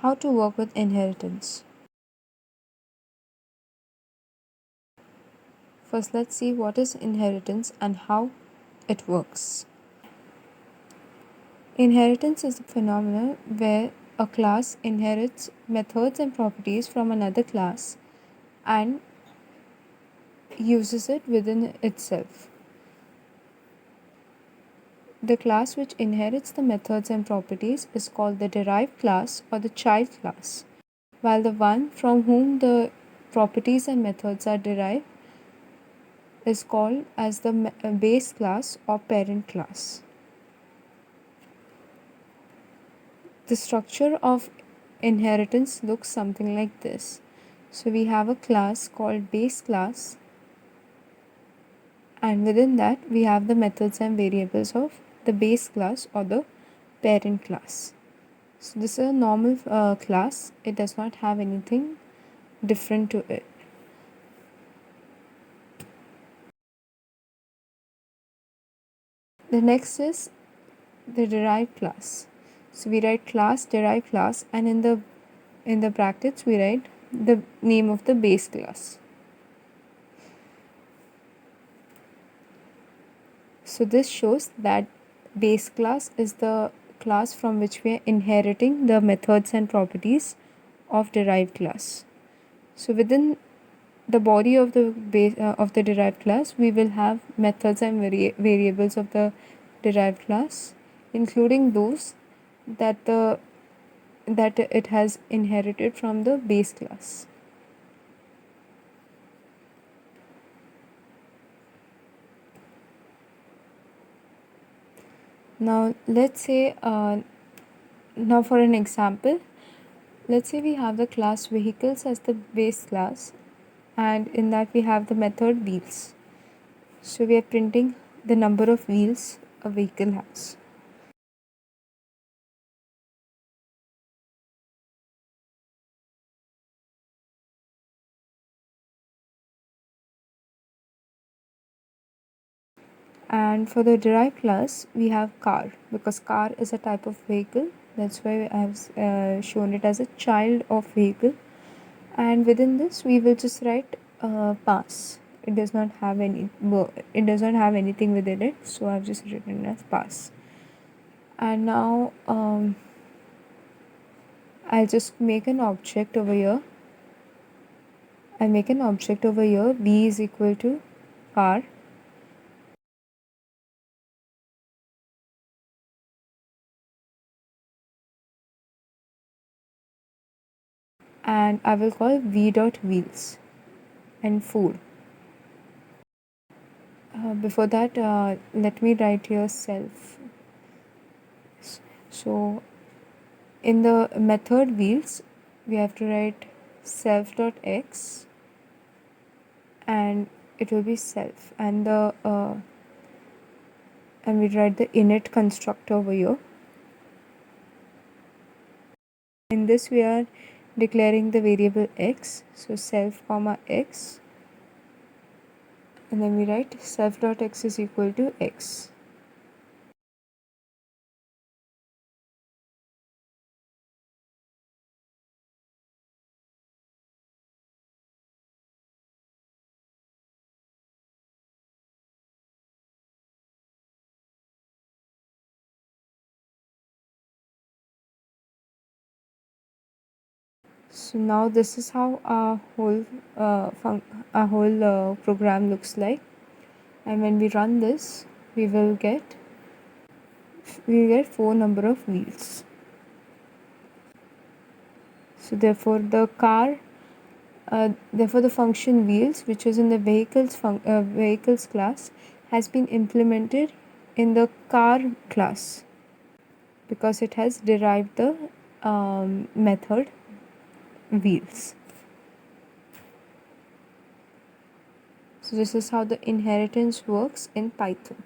How to work with inheritance. First, let's see what is inheritance and how it works. Inheritance is a phenomenon where a class inherits methods and properties from another class and uses it within itself. The class which inherits the methods and properties is called the derived class or the child class, while the one from whom the properties and methods are derived is called as the base class or parent class. The structure of inheritance looks something like this. So we have a class called base class, and within that we have the methods and variables of the base class or the parent class. So this is a normal class. It does not have anything different to it. The next is the derived class. So we write class, derived class, and in the brackets we write the name of the base class. So this shows that base class is the class from which we are inheriting the methods and properties of derived class. So within the body of the base of the derived class, we will have methods and variables of the derived class, including those that it has inherited from the base class. Now let's say now for an example, let's say we have the class vehicles as the base class, and in that we have the method wheels. So we are printing the number of wheels a vehicle has. And for the derived class, we have car, because car is a type of vehicle. That's why I have shown it as a child of vehicle. And within this, we will just write pass. It does not have anything within it, so I've just written as pass. And now I'll just make an object over here. I'll make an object over here. B is equal to car. And I will call v dot wheels and food. Before that, let me write here self. So in the method wheels, we have to write self dot x, and it will be self, and we write the init constructor over here. In this, we are declaring the variable x, so self comma x, and then we write self dot x is equal to x. So now this is how our whole program looks like, and when we run this, we will get 4 number of wheels. So therefore the function wheels, which is in the vehicles class, has been implemented in the car class because it has derived the method wheels. So this is how the inheritance works in Python.